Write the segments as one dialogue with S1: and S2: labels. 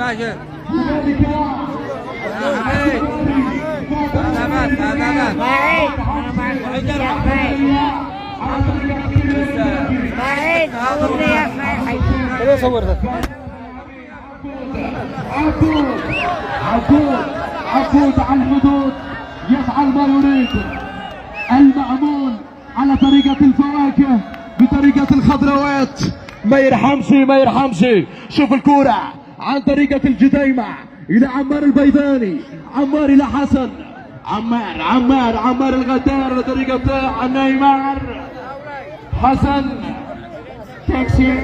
S1: ماشي.
S2: عبود على الحدود يفعل ما يريد. المأمول على طريقة الفواكه بطريقة الخضروات ما يرحمش. شوف الكورة عن طريقة الجديمة إلى عمار البيضاني، عمار إلى حسن، عمار الغدار على طريقة نيمار، حسن تاكسي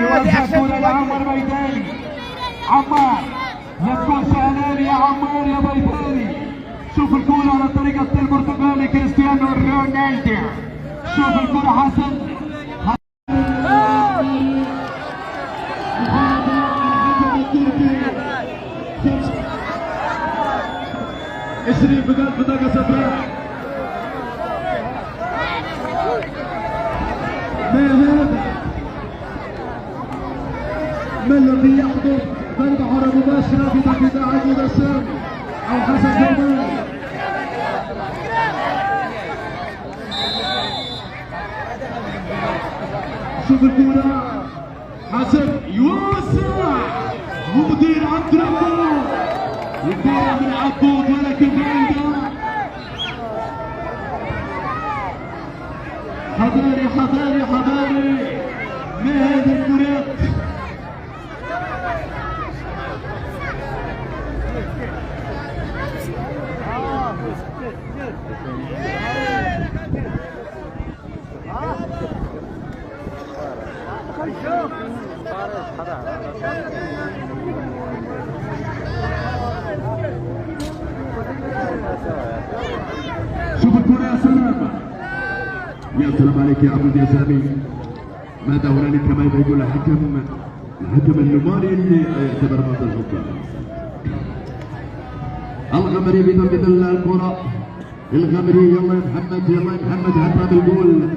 S2: يوزع الكورة لعمار البيضاني. عمار لا تكون سهلان يا عمار يا بيضاني. شوف الكورة على طريقة البرتغالي كريستيانو رونالدو. شوف الكورة حسن 20 بطاقة صفراء. ما هذا؟ ما الذي يحدث؟ ضربة حرة مباشرة في تقديم عبود السامي أو حسن جمال. شوف الكورة حسن يوسع مدير عبد الرحمن. الكورة من عبود ولكن بعيدة. حضاري ما هذا الكرات؟ شوف الكرة يا سلام. يا سلام عليك يا عبود يا سامي. ماذا هنالك ماذا يقول الحكم النماري اللي يعتبر بعض الحكام. الغمري بتنفيذ الكرة. الغمري يلا يا محمد حتى بالجول.